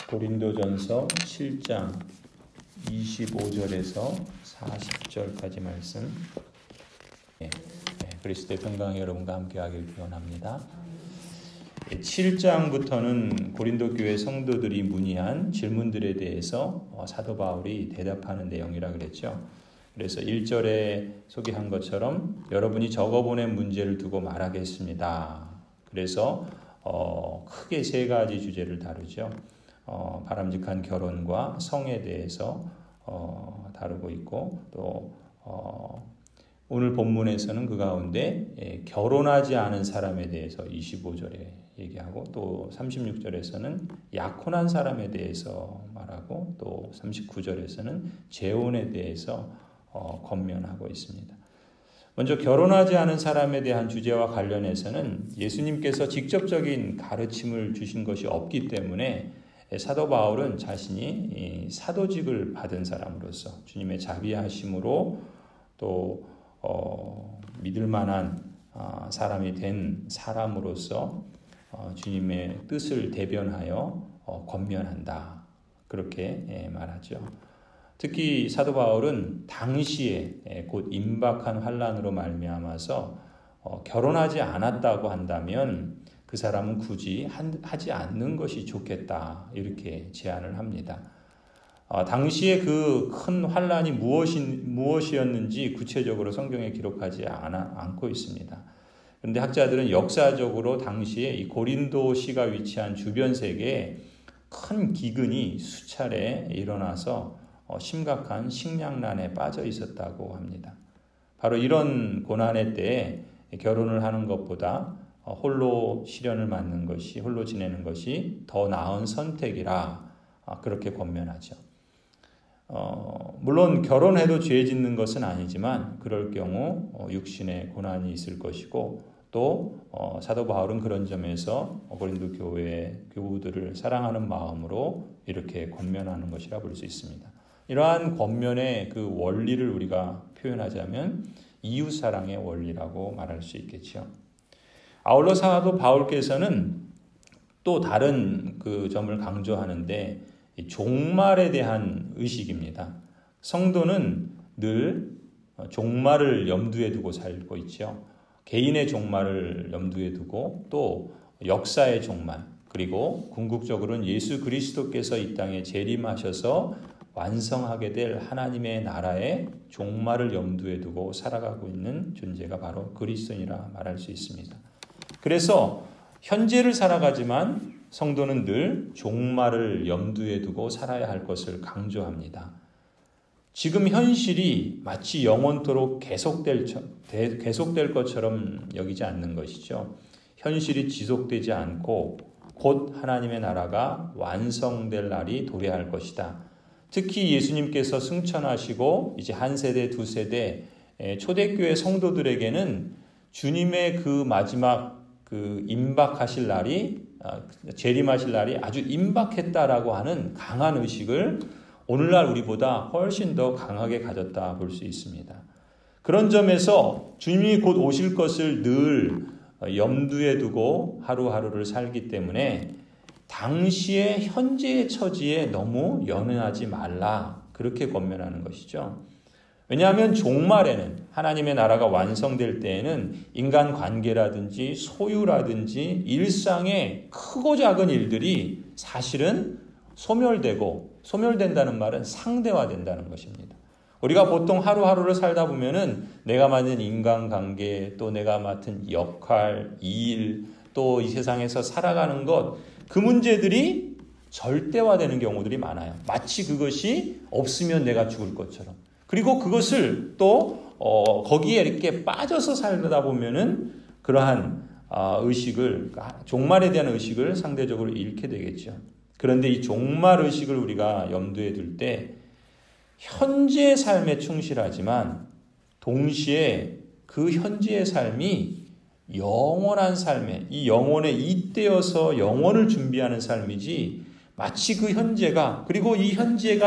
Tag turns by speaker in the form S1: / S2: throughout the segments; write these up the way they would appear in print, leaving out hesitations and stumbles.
S1: 고린도전서 7장 25절에서 40절까지 말씀, 그리스도의 평강이 여러분과 함께하길 기원합니다. 7장부터는 고린도 교회 성도들이 문의한 질문들에 대해서 사도 바울이 대답하는 내용이라 그랬죠. 그래서 1절에 소개한 것처럼 여러분이 적어보낸 문제를 두고 말하겠습니다. 그래서 크게 세 가지 주제를 다루죠. 바람직한 결혼과 성에 대해서 다루고 있고, 또 오늘 본문에서는 그 가운데 결혼하지 않은 사람에 대해서 25절에 얘기하고, 또 36절에서는 약혼한 사람에 대해서 말하고, 또 39절에서는 재혼에 대해서 권면하고 있습니다. 먼저 결혼하지 않은 사람에 대한 주제와 관련해서는 예수님께서 직접적인 가르침을 주신 것이 없기 때문에 사도 바울은 자신이 사도직을 받은 사람으로서 주님의 자비하심으로 또 믿을 만한 사람이 된 사람으로서 주님의 뜻을 대변하여 권면한다, 그렇게 말하죠. 특히 사도 바울은 당시에 곧 임박한 환난으로 말미암아서 결혼하지 않았다고 한다면 그 사람은 굳이 하지 않는 것이 좋겠다, 이렇게 제안을 합니다. 당시에 그 큰 환난이 무엇이었는지 구체적으로 성경에 기록하지 않고 있습니다. 그런데 학자들은 역사적으로 당시에 이 고린도시가 위치한 주변 세계에 큰 기근이 수차례 일어나서 심각한 식량난에 빠져 있었다고 합니다. 바로 이런 고난의 때에 결혼을 하는 것보다 홀로 시련을 맞는 것이, 홀로 지내는 것이 더 나은 선택이라 그렇게 권면하죠. 물론 결혼해도 죄 짓는 것은 아니지만 그럴 경우 육신의 고난이 있을 것이고, 또 사도 바울은 그런 점에서 고린도 교회 교우들을 사랑하는 마음으로 이렇게 권면하는 것이라 볼 수 있습니다. 이러한 권면의 그 원리를 우리가 표현하자면 이웃사랑의 원리라고 말할 수 있겠죠. 아울러 사도 바울께서는 또 다른 그 점을 강조하는데 종말에 대한 의식입니다. 성도는 늘 종말을 염두에 두고 살고 있죠. 개인의 종말을 염두에 두고, 또 역사의 종말, 그리고 궁극적으로는 예수 그리스도께서 이 땅에 재림하셔서 완성하게 될 하나님의 나라의 종말을 염두에 두고 살아가고 있는 존재가 바로 그리스도인이라 말할 수 있습니다. 그래서 현재를 살아가지만 성도는 늘 종말을 염두에 두고 살아야 할 것을 강조합니다. 지금 현실이 마치 영원토록 계속될 것처럼 여기지 않는 것이죠. 현실이 지속되지 않고 곧 하나님의 나라가 완성될 날이 도래할 것이다. 특히 예수님께서 승천하시고 이제 한 세대, 두 세대 초대교회 성도들에게는 주님의 그 마지막 그 임박하실 날이, 재림하실 날이 아주 임박했다라고 하는 강한 의식을 오늘날 우리보다 훨씬 더 강하게 가졌다 볼 수 있습니다. 그런 점에서 주님이 곧 오실 것을 늘 염두에 두고 하루하루를 살기 때문에 당시의 현재의 처지에 너무 연연하지 말라, 그렇게 권면하는 것이죠. 왜냐하면 종말에는, 하나님의 나라가 완성될 때에는 인간 관계라든지 소유라든지 일상의 크고 작은 일들이 사실은 소멸되고, 소멸된다는 말은 상대화된다는 것입니다. 우리가 보통 하루하루를 살다 보면은 내가 맡은 인간관계, 또 내가 맡은 역할, 일, 또 이 세상에서 살아가는 것, 그 문제들이 절대화되는 경우들이 많아요. 마치 그것이 없으면 내가 죽을 것처럼. 그리고 그것을 또 거기에 이렇게 빠져서 살다 보면은 그러한 의식을, 종말에 대한 의식을 상대적으로 잃게 되겠죠. 그런데 이 종말 의식을 우리가 염두에 둘 때 현재의 삶에 충실하지만 동시에 그 현재의 삶이 영원한 삶에, 이 영혼에 잇대어서 영원을 준비하는 삶이지, 마치 그 현재가, 그리고 이 현재에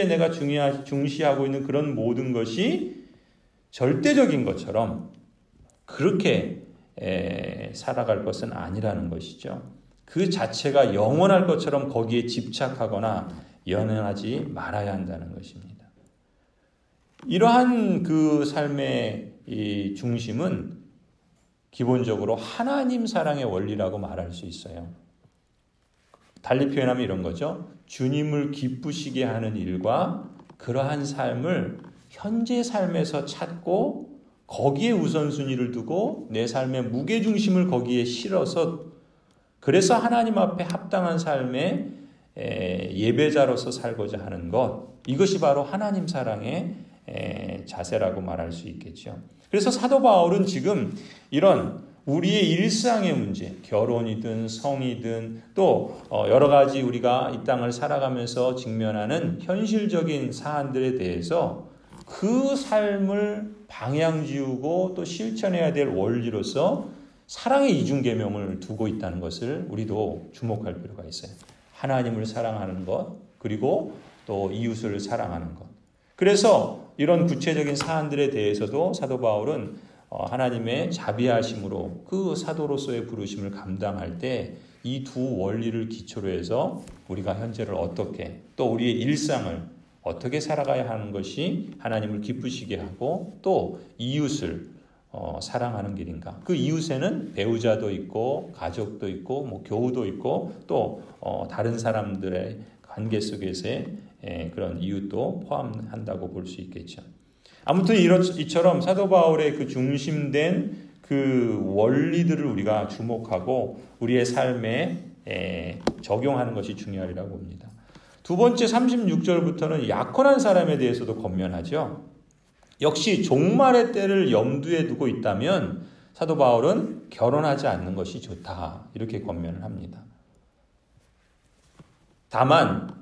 S1: 내가 중시하고 있는 그런 모든 것이 절대적인 것처럼 그렇게 살아갈 것은 아니라는 것이죠. 그 자체가 영원할 것처럼 거기에 집착하거나 연연하지 말아야 한다는 것입니다. 이러한 그 삶의 이 중심은 기본적으로 하나님 사랑의 원리라고 말할 수 있어요. 달리 표현하면 이런 거죠. 주님을 기쁘시게 하는 일과 그러한 삶을 현재 삶에서 찾고 거기에 우선순위를 두고 내 삶의 무게중심을 거기에 실어서 그래서 하나님 앞에 합당한 삶의 예배자로서 살고자 하는 것, 이것이 바로 하나님 사랑의 자세라고 말할 수 있겠죠. 그래서 사도 바울은 지금 이런 우리의 일상의 문제, 결혼이든 성이든 또 여러 가지 우리가 이 땅을 살아가면서 직면하는 현실적인 사안들에 대해서 그 삶을 방향 지우고 또 실천해야 될 원리로서 사랑의 이중계명을 두고 있다는 것을 우리도 주목할 필요가 있어요. 하나님을 사랑하는 것, 그리고 또 이웃을 사랑하는 것. 그래서 이런 구체적인 사안들에 대해서도 사도 바울은 하나님의 자비하심으로 그 사도로서의 부르심을 감당할 때 이 두 원리를 기초로 해서 우리가 현재를 어떻게 또 우리의 일상을 어떻게 살아가야 하는 것이 하나님을 기쁘시게 하고 또 이웃을 사랑하는 길인가. 그 이웃에는 배우자도 있고 가족도 있고 뭐 교우도 있고 또 다른 사람들의 관계 속에서의 그런 이웃도 포함한다고 볼 수 있겠죠. 아무튼 이처럼 사도 바울의 그 중심된 그 원리들을 우리가 주목하고 우리의 삶에 적용하는 것이 중요하리라고 봅니다. 두 번째 36절부터는 약혼한 사람에 대해서도 권면하죠. 역시 종말의 때를 염두에 두고 있다면 사도 바울은 결혼하지 않는 것이 좋다, 이렇게 권면을 합니다. 다만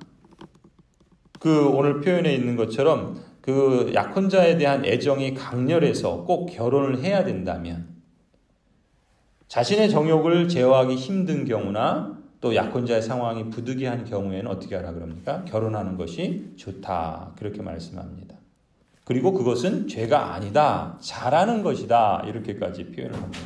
S1: 그 오늘 표현에 있는 것처럼 그 약혼자에 대한 애정이 강렬해서 꼭 결혼을 해야 된다면, 자신의 정욕을 제어하기 힘든 경우나 또 약혼자의 상황이 부득이한 경우에는 어떻게 하라 그럽니까? 결혼하는 것이 좋다, 그렇게 말씀합니다. 그리고 그것은 죄가 아니다, 잘하는 것이다, 이렇게까지 표현을 합니다.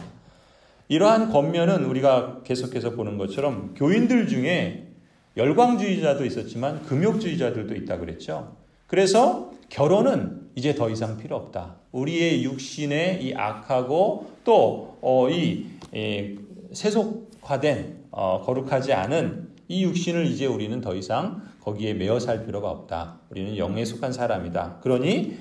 S1: 이러한 권면은 우리가 계속해서 보는 것처럼 교인들 중에 열광주의자도 있었지만 금욕주의자들도 있다 그랬죠. 그래서 결혼은 이제 더 이상 필요 없다. 우리의 육신의 이 악하고 또 이 세속화된 거룩하지 않은 이 육신을 이제 우리는 더 이상 거기에 매어 살 필요가 없다. 우리는 영에 속한 사람이다. 그러니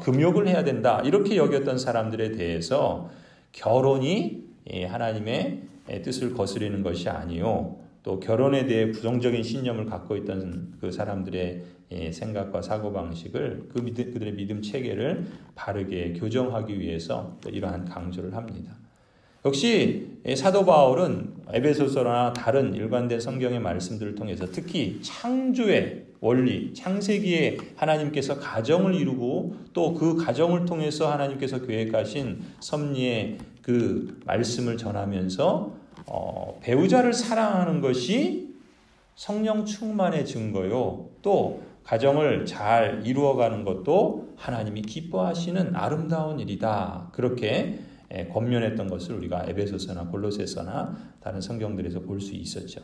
S1: 금욕을 해야 된다. 이렇게 여겼던 사람들에 대해서 결혼이 하나님의 뜻을 거스르는 것이 아니요, 또 결혼에 대해 부정적인 신념을 갖고 있던 그 사람들의 생각과 사고방식을 그들의 믿음 체계를 바르게 교정하기 위해서 이러한 강조를 합니다. 역시 사도 바울은 에베소서나 다른 일관된 성경의 말씀들을 통해서 특히 창조의 원리, 창세기에 하나님께서 가정을 이루고 또 그 가정을 통해서 하나님께서 계획하신 섭리의 그 말씀을 전하면서 배우자를 사랑하는 것이 성령 충만의 증거요, 또 가정을 잘 이루어가는 것도 하나님이 기뻐하시는 아름다운 일이다, 그렇게 권면했던 것을 우리가 에베소서나 골로새서나 다른 성경들에서 볼 수 있었죠.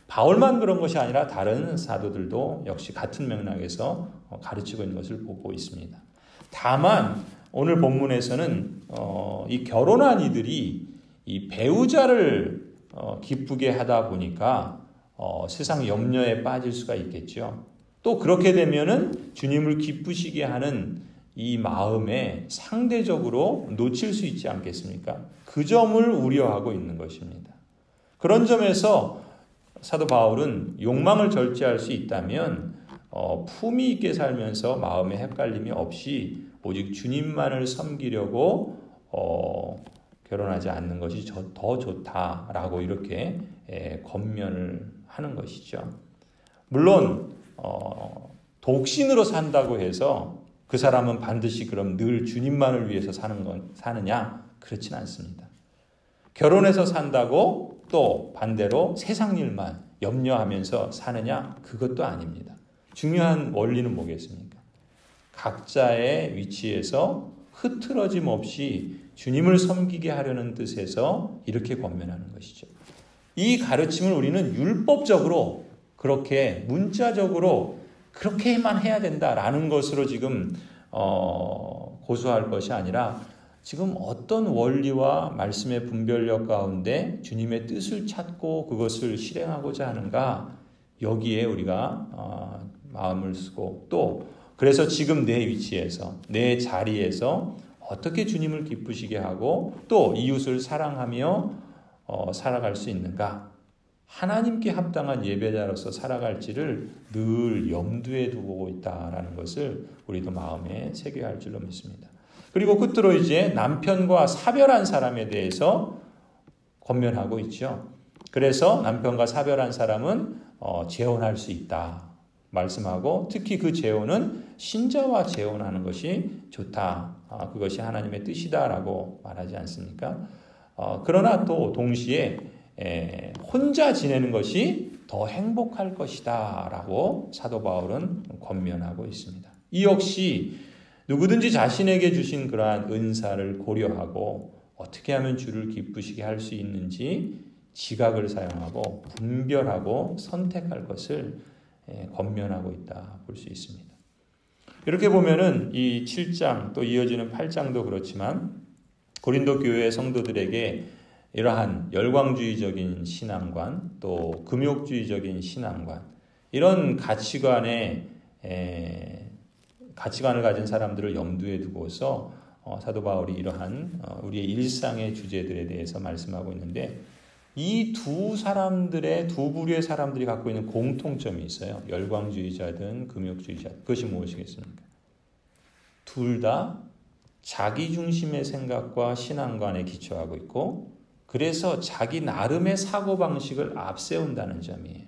S1: 바울만 그런 것이 아니라 다른 사도들도 역시 같은 맥락에서 가르치고 있는 것을 보고 있습니다. 다만 오늘 본문에서는 이 결혼한 이들이 이 배우자를 기쁘게 하다 보니까 세상 염려에 빠질 수가 있겠죠. 또 그렇게 되면은 주님을 기쁘시게 하는 이 마음에 상대적으로 놓칠 수 있지 않겠습니까? 그 점을 우려하고 있는 것입니다. 그런 점에서 사도 바울은 욕망을 절제할 수 있다면 품위 있게 살면서 마음의 헷갈림이 없이 오직 주님만을 섬기려고 결혼하지 않는 것이 더 좋다라고 이렇게 권면을 하는 것이죠. 물론 독신으로 산다고 해서 그 사람은 반드시 그럼 늘 주님만을 위해서 사느냐? 그렇진 않습니다. 결혼해서 산다고 또 반대로 세상 일만 염려하면서 사느냐? 그것도 아닙니다. 중요한 원리는 뭐겠습니까? 각자의 위치에서 흐트러짐 없이 주님을 섬기게 하려는 뜻에서 이렇게 권면하는 것이죠. 이 가르침을 우리는 율법적으로 그렇게 문자적으로 그렇게만 해야 된다라는 것으로 지금 고수할 것이 아니라 지금 어떤 원리와 말씀의 분별력 가운데 주님의 뜻을 찾고 그것을 실행하고자 하는가, 여기에 우리가 마음을 쓰고, 또 그래서 지금 내 위치에서 내 자리에서 어떻게 주님을 기쁘시게 하고 또 이웃을 사랑하며 살아갈 수 있는가, 하나님께 합당한 예배자로서 살아갈지를 늘 염두에 두고 있다라는 것을 우리도 마음에 새겨야 할 줄로 믿습니다. 그리고 끝으로 이제 남편과 사별한 사람에 대해서 권면하고 있죠. 그래서 남편과 사별한 사람은 재혼할 수 있다 말씀하고, 특히 그 재혼은 신자와 재혼하는 것이 좋다, 그것이 하나님의 뜻이다라고 말하지 않습니까? 그러나 또 동시에 혼자 지내는 것이 더 행복할 것이다 라고 사도 바울은 권면하고 있습니다. 이 역시 누구든지 자신에게 주신 그러한 은사를 고려하고 어떻게 하면 주를 기쁘시게 할 수 있는지 지각을 사용하고 분별하고 선택할 것을 권면하고 있다 볼 수 있습니다. 이렇게 보면은 이 7장 또 이어지는 8장도 그렇지만 고린도 교회 성도들에게 이러한 열광주의적인 신앙관, 또 금욕주의적인 신앙관, 이런 가치관을 가진 사람들을 염두에 두고서 사도 바울이 이러한 우리의 일상의 주제들에 대해서 말씀하고 있는데, 이 두 부류의 사람들이 갖고 있는 공통점이 있어요. 열광주의자든 금욕주의자든. 그것이 무엇이겠습니까? 둘 다 자기 중심의 생각과 신앙관에 기초하고 있고, 그래서 자기 나름의 사고방식을 앞세운다는 점이에요.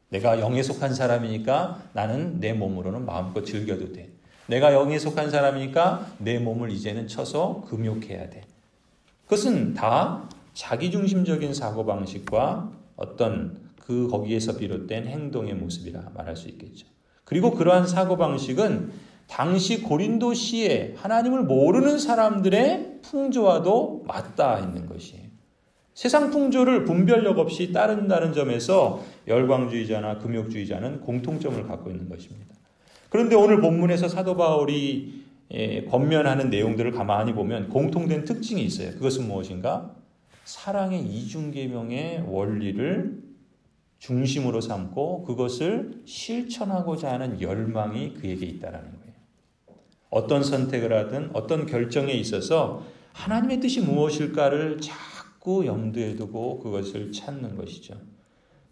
S1: 내가 영에 속한 사람이니까 나는 내 몸으로는 마음껏 즐겨도 돼. 내가 영에 속한 사람이니까 내 몸을 이제는 쳐서 금욕해야 돼. 그것은 다 자기중심적인 사고방식과 어떤 거기에서 비롯된 행동의 모습이라 말할 수 있겠죠. 그리고 그러한 사고방식은 당시 고린도시에 하나님을 모르는 사람들의 풍조와도 맞닿아 있는 것이에요. 세상 풍조를 분별력 없이 따른다는 점에서 열광주의자나 금욕주의자는 공통점을 갖고 있는 것입니다. 그런데 오늘 본문에서 사도 바울이 권면하는 내용들을 가만히 보면 공통된 특징이 있어요. 그것은 무엇인가? 사랑의 이중계명의 원리를 중심으로 삼고 그것을 실천하고자 하는 열망이 그에게 있다는 거예요. 어떤 선택을 하든 어떤 결정에 있어서 하나님의 뜻이 무엇일까를 자꾸 염두에 두고 그것을 찾는 것이죠.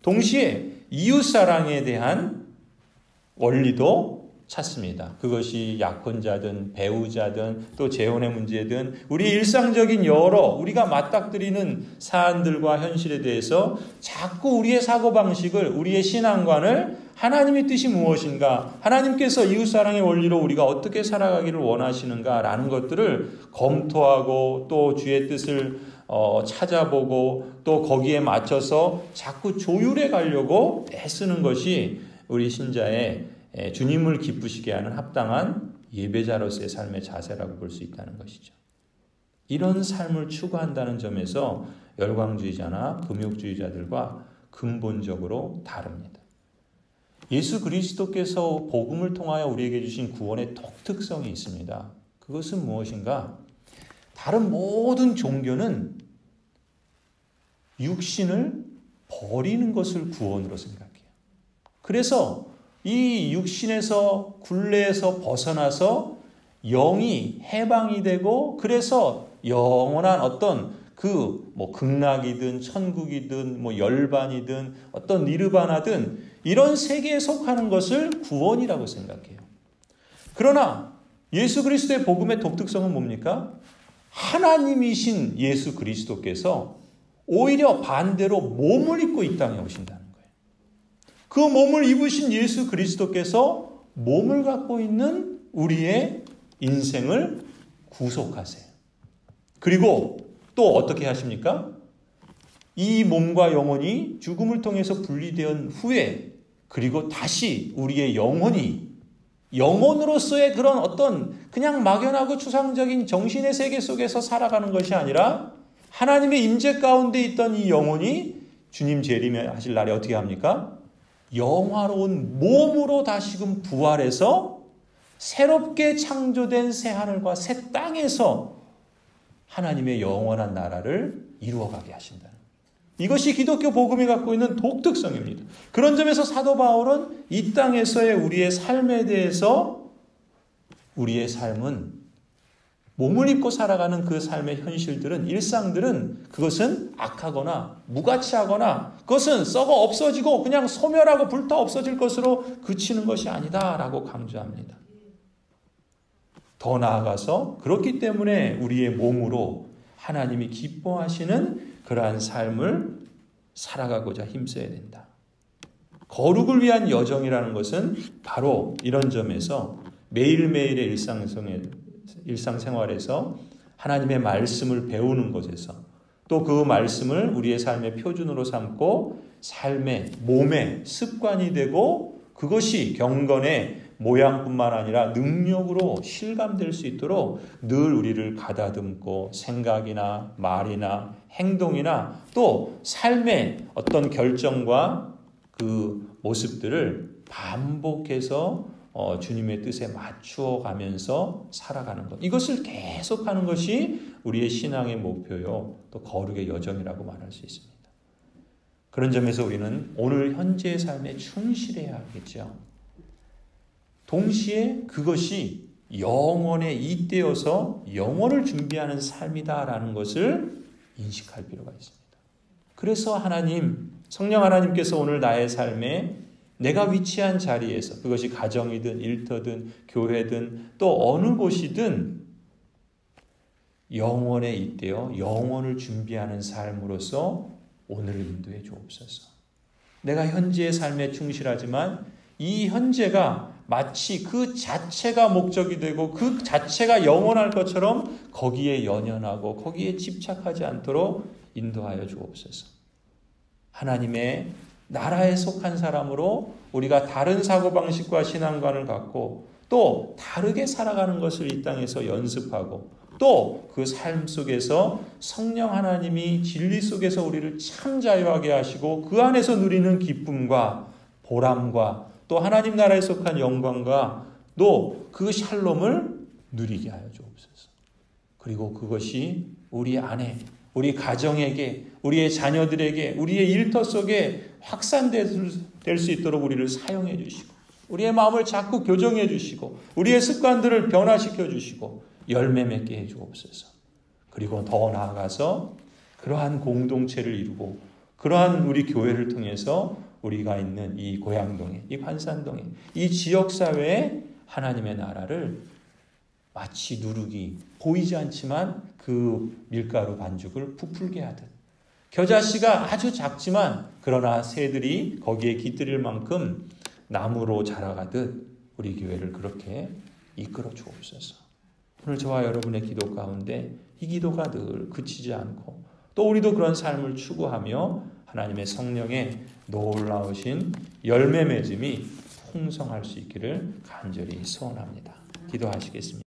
S1: 동시에 이웃사랑에 대한 원리도 찾습니다. 그것이 약혼자든 배우자든 또 재혼의 문제든 우리 일상적인 여러 우리가 맞닥뜨리는 사안들과 현실에 대해서 자꾸 우리의 사고방식을, 우리의 신앙관을 하나님의 뜻이 무엇인가, 하나님께서 이웃사랑의 원리로 우리가 어떻게 살아가기를 원하시는가 라는 것들을 검토하고 또 주의 뜻을 찾아보고 또 거기에 맞춰서 자꾸 조율해 가려고 애쓰는 것이 우리 신자의 주님을 기쁘시게 하는 합당한 예배자로서의 삶의 자세라고 볼 수 있다는 것이죠. 이런 삶을 추구한다는 점에서 열광주의자나 금욕주의자들과 근본적으로 다릅니다. 예수 그리스도께서 복음을 통하여 우리에게 주신 구원의 독특성이 있습니다. 그것은 무엇인가? 다른 모든 종교는 육신을 버리는 것을 구원으로 생각해요. 그래서 이 육신에서 굴레에서 벗어나서 영이 해방이 되고, 그래서 영원한 어떤 극락이든 천국이든 열반이든 어떤 니르바나든 이런 세계에 속하는 것을 구원이라고 생각해요. 그러나 예수 그리스도의 복음의 독특성은 뭡니까? 하나님이신 예수 그리스도께서 오히려 반대로 몸을 입고 이 땅에 오신다는 거예요. 그 몸을 입으신 예수 그리스도께서 몸을 갖고 있는 우리의 인생을 구속하세요. 그리고 또 어떻게 하십니까? 이 몸과 영혼이 죽음을 통해서 분리된 후에, 그리고 다시 우리의 영혼으로서의 그런 어떤 그냥 막연하고 추상적인 정신의 세계 속에서 살아가는 것이 아니라 하나님의 임재 가운데 있던 이 영혼이 주님 재림하실 날에 어떻게 합니까? 영화로운 몸으로 다시금 부활해서 새롭게 창조된 새 하늘과 새 땅에서 하나님의 영원한 나라를 이루어가게 하신다는 이것이 기독교 복음이 갖고 있는 독특성입니다. 그런 점에서 사도 바울은 이 땅에서의 우리의 삶에 대해서 우리의 삶은 몸을 입고 살아가는 그 삶의 현실들은 일상들은 그것은 악하거나 무가치하거나 그것은 썩어 없어지고 그냥 소멸하고 불타 없어질 것으로 그치는 것이 아니다라고 강조합니다. 더 나아가서 그렇기 때문에 우리의 몸으로 하나님이 기뻐하시는 그러한 삶을 살아가고자 힘써야 된다. 거룩을 위한 여정이라는 것은 바로 이런 점에서 매일매일의 일상생활에서 하나님의 말씀을 배우는 것에서 또 그 말씀을 우리의 삶의 표준으로 삼고 삶의 몸의 습관이 되고 그것이 경건의 모양뿐만 아니라 능력으로 실감될 수 있도록 늘 우리를 가다듬고 생각이나 말이나 행동이나 또 삶의 어떤 결정과 그 모습들을 반복해서 주님의 뜻에 맞추어 가면서 살아가는 것. 이것을 계속하는 것이 우리의 신앙의 목표요. 또 거룩의 여정이라고 말할 수 있습니다. 그런 점에서 우리는 오늘 현재의 삶에 충실해야 하겠죠. 동시에 그것이 영원에 잇대어서 영원을 준비하는 삶이다라는 것을 인식할 필요가 있습니다. 그래서 성령 하나님께서 오늘 나의 삶에 내가 위치한 자리에서 그것이 가정이든 일터든 교회든 또 어느 곳이든 영원에 잇대어 영원을 준비하는 삶으로서 오늘을 인도해 주옵소서. 내가 현재의 삶에 충실하지만 이 현재가 마치 그 자체가 목적이 되고 그 자체가 영원할 것처럼 거기에 연연하고 거기에 집착하지 않도록 인도하여 주옵소서. 하나님의 나라에 속한 사람으로 우리가 다른 사고방식과 신앙관을 갖고 또 다르게 살아가는 것을 이 땅에서 연습하고 또 그 삶 속에서 성령 하나님이 진리 속에서 우리를 참 자유하게 하시고 그 안에서 누리는 기쁨과 보람과 또 하나님 나라에 속한 영광과 또 그 샬롬을 누리게 하여 주옵소서. 그리고 그것이 우리 안에 우리 가정에게 우리의 자녀들에게 우리의 일터 속에 확산될 수 있도록 우리를 사용해 주시고 우리의 마음을 자꾸 교정해 주시고 우리의 습관들을 변화시켜 주시고 열매 맺게 해 주옵소서. 그리고 더 나아가서 그러한 공동체를 이루고 그러한 우리 교회를 통해서 우리가 있는 이 고향동에 이 환산동에 이 지역사회에 하나님의 나라를 마치 누룩이 보이지 않지만 그 밀가루 반죽을 부풀게 하듯 겨자씨가 아주 작지만 그러나 새들이 거기에 깃들일 만큼 나무로 자라가듯 우리 교회를 그렇게 이끌어 주옵소서. 오늘 저와 여러분의 기도 가운데 이 기도가 늘 그치지 않고 또 우리도 그런 삶을 추구하며 하나님의 성령의 놀라우신 열매 맺음이 풍성할 수 있기를 간절히 소원합니다. 기도하시겠습니다.